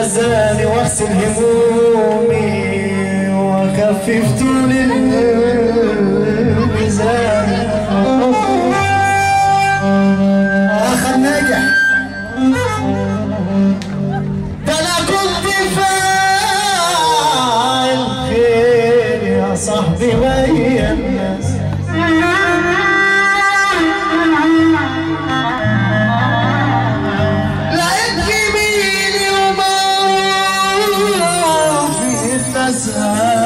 احزاني واغسل همومي واخفف طول الميزان. اخ الناجح ده انا كنت فاعل خير يا صاحبي ويا الناس. لقيت جميلي ومعروف في التسهل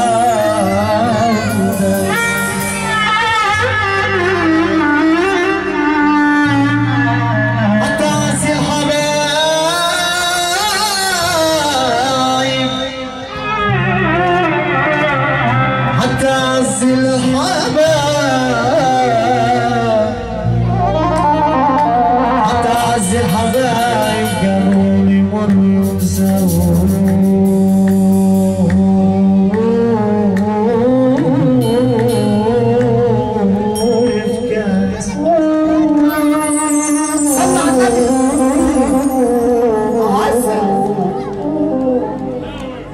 حتى عز الحبايب حتى عز الحبايب قالوا لي مر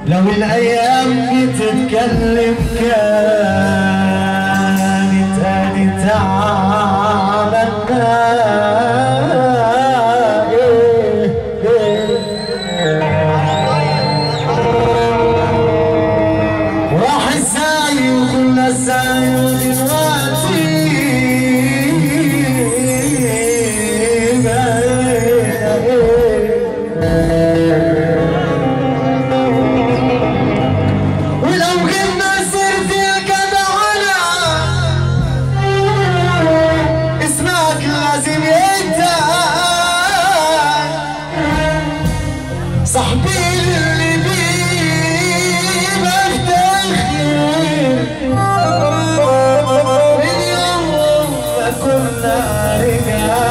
لو الايام بتتكلم كانت قالت على وراح السعي وكل السعي ودلوقتي صاحبي اللي بيه بفتخر من يوم ما كنا رجال.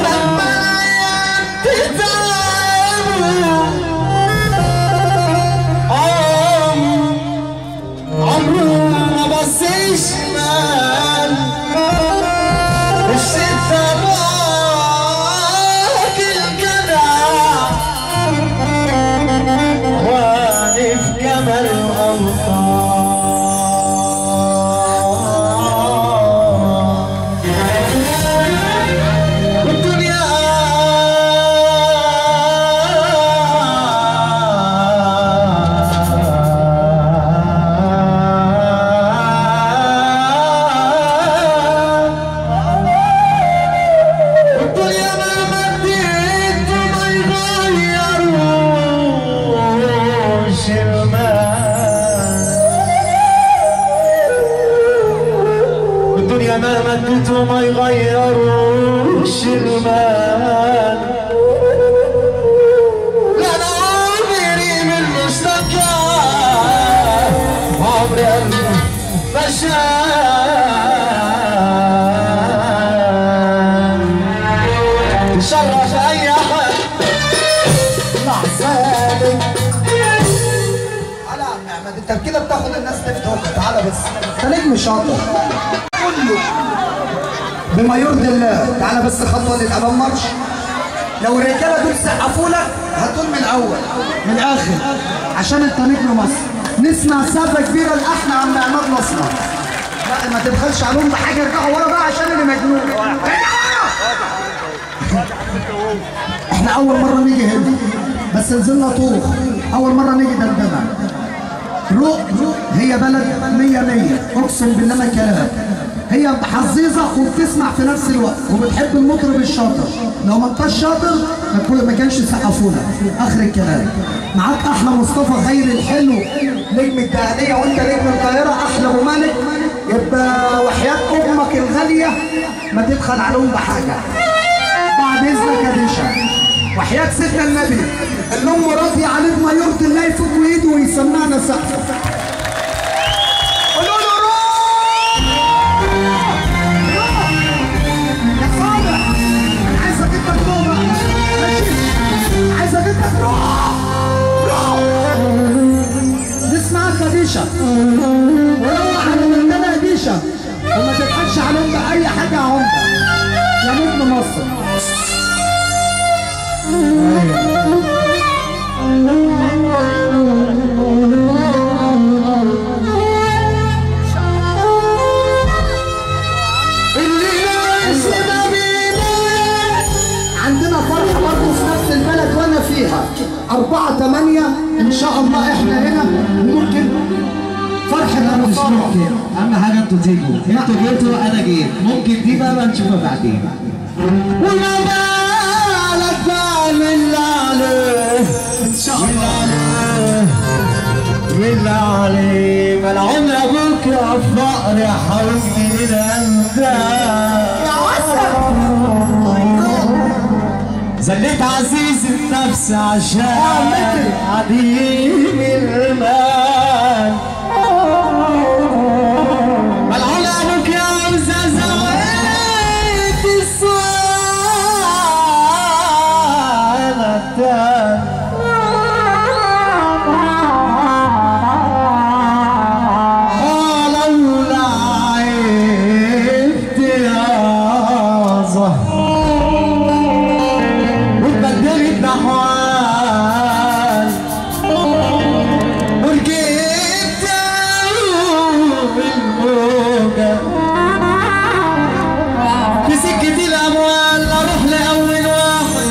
لما الأيام تتعبوا عمره ما بص شمال الشتا الدنيا ما مدت وما يغيروش المال. لا انا عمري من مشتكى عمري قلبي مشان تشرف اي احد مع ذلك. تعالى يا احمد انت كده بتاخد الناس تفتح. تعالى بس انت نجم شاطر كله بما يرضي الله. تعالى بس خطوه للامام مارش. لو الرجاله دول سقفوا لك هتقول من الاول من الاخر عشان انت نجم مصر. نسمع سقفه كبيره لاحنا عم عماد نصر. لا ما تبخلش عليهم بحاجه. ارجعوا ورا بقى عشان اللي مجنون. احنا اول مره نيجي هنا بس نزلنا طوخ. اول مره نيجي دندنه. روق هي بلد 100 اقسم بالله ما كلام. هي حظيظه وبتسمع في نفس الوقت وبتحب المطرب الشاطر. لو ما انتش شاطر ما كانش سقفونا. اخر الكلام معاك احلى مصطفى خير الحلو نجم الدهليه وانت نجم القاهره احلى ابو مالك. يبقى وحياه امك الغاليه ما تبخل عليهم بحاجه بعد اذنك يا باشا. وحياه سيدنا النبي اللي ام راضيه عليه بما يرضي الله يفك ايده ويسمعنا سقف. قولوا له نسمعك يا ديشا وروح على المندله يا ديشا وما تضحكش عليهم بأي حاجه يا عمده يا نجم مصر. عندنا فرحة برضه في نفس البلد وانا فيها 4/8 ان شاء الله احنا هنا ممكن فرحة مش ممكن. اهم حاجه انتوا تيجوا، انتوا جيتوا انا جيت، ممكن دي بقى نشوفها بعدين. وما بالك تعمل عليه ان شاء الله بالله عليه ملعون ابوك يا فقر يا حبيبي الانداد يا عسل زليت عزيز النفس عشان عديم المال ملعون ابوك يا عزازة وقيت الصالة التاني لولا عرفت يا زهر واتبدلت احوال وركبت الموجة في سكة الاموال اروح لاول واحد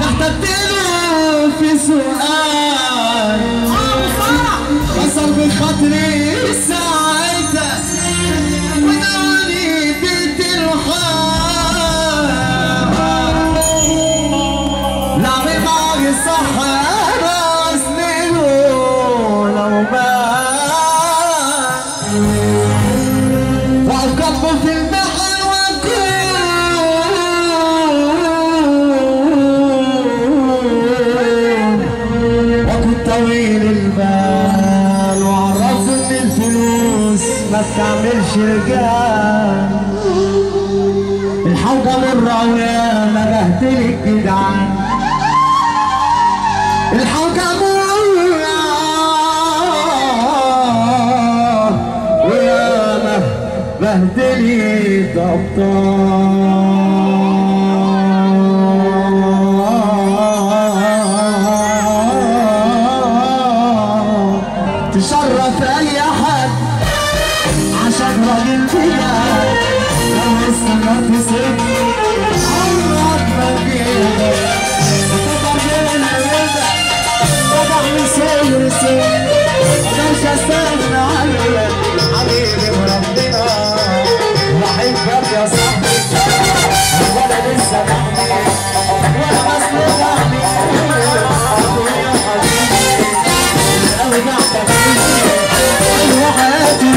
احتجت له في سؤال وصل بخاطري ساعتها ودوني بيت الرحال لعبي معي صح انا اسنينه لو مات وأكبه في البحر وكنت طويل البال وعرفت ان الفلوس ما بتعملش رجال الحوجة مرة ويا ما بهتلك جدعان الحوجة مرة ويا ما بهتلك أبطال تشرف أي حد عشان راجل بجد لو استمرت سكت عمرك ما تجيبك تقدر من الرزق تقدر من سير سير مش هستغنى عنك حبيبي وربنا بحبك يا صاحبي ولا لسه بحبك ولا بسند عليك يا حبيبي رجعتك ايوه حياتي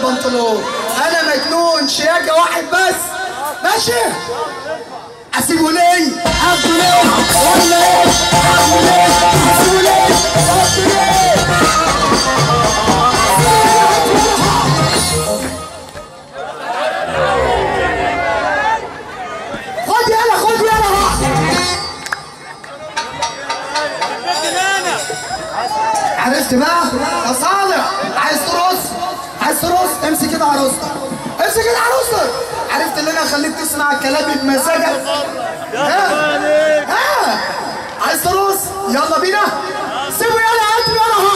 البنطلون. انا مجنون شياكه واحد بس. ماشي اسيبه ليه؟ اخده ليه؟ ولا ايه؟ اخده ليه؟ اسيبه ليه؟ اخده ليه؟ خد يلا خد يلا. عرفت بقى يا صالح؟ عايز ترقص؟ عايز ترقص؟ امسك كده عروستك، امسك كده عروستك. عرفت اللي انا هخليك تسمع كلامي بمزاجك؟ ها عايز ترقص؟ يلا بينا. سيبوا يلا هاتوا يلا.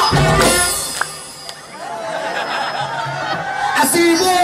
اسيبه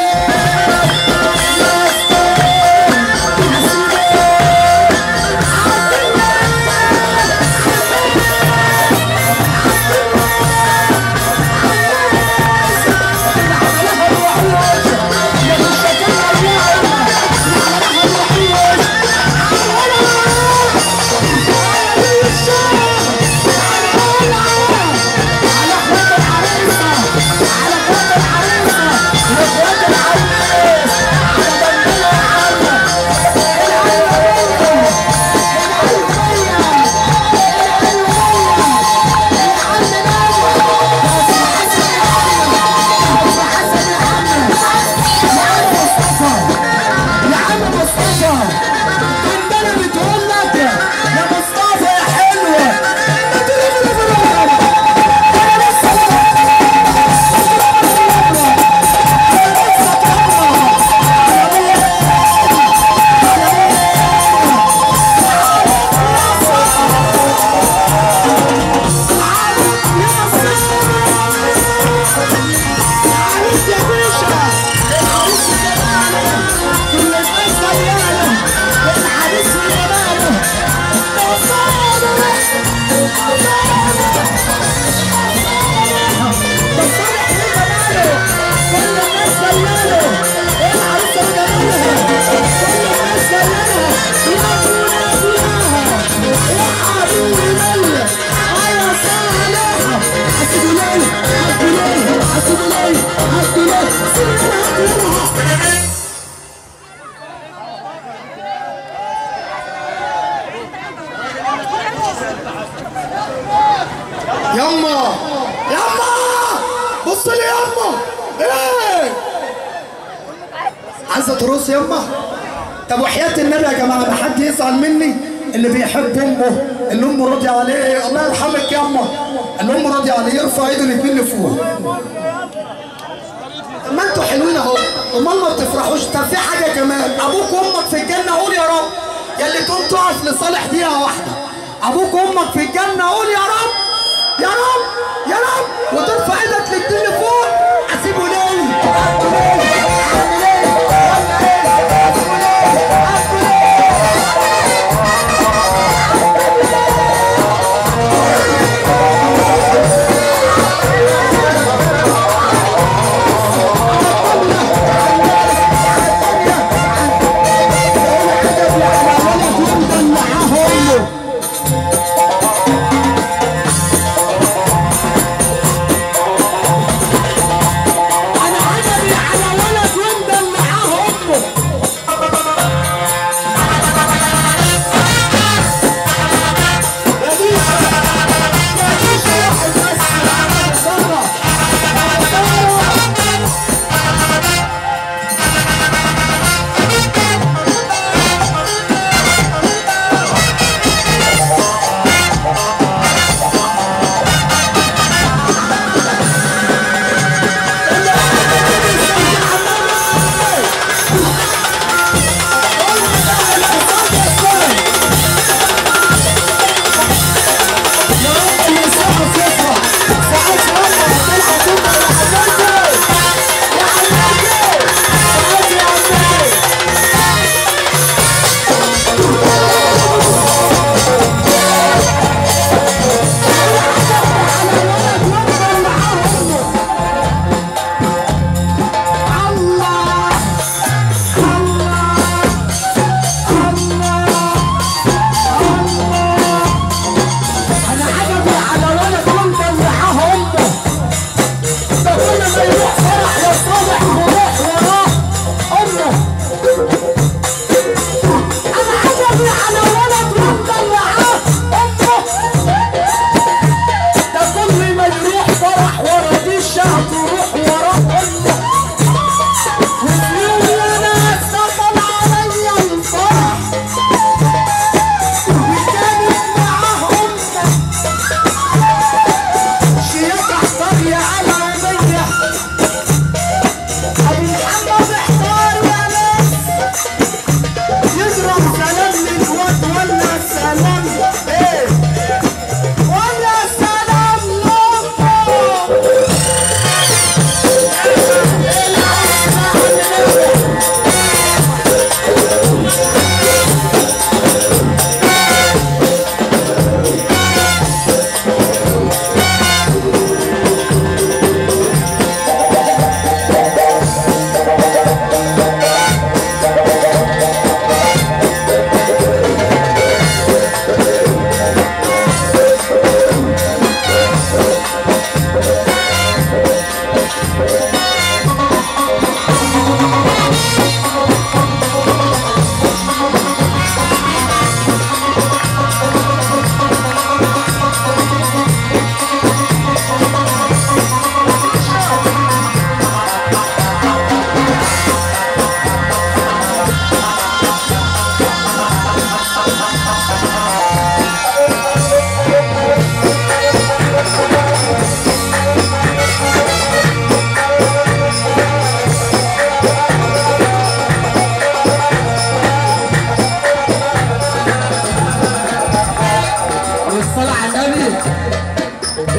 يما يما بص لي يما. ايه عايزه ترقص يما؟ طب وحياة النبي يا جماعه ما حد يزعل مني اللي بيحب امه، اللي امه راضيه عليه، الله يرحمك يما، اللي امه راضيه عليه يرفع ايده الاثنين لفوق. ما انتوا حلوين اهو، امال ما بتفرحوش؟ طب في حاجه كمان، ابوك وامك في الجنه قول يا رب. يا اللي تقوم تقف لصالح دقيقه واحده، ابوك وامك في الجنه قول يا رب يا رب يا رب، وترفع ايدك للدين لفوق. اسيبه ليه؟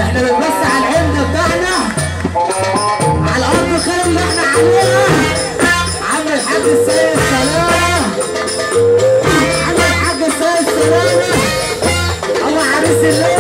احنا بنبص على العمده بتاعنا على الارض الخير اللي احنا عليها. عم الحاج السيد سلامه، عم الحاج السيد سلامه، هو عريس الليل.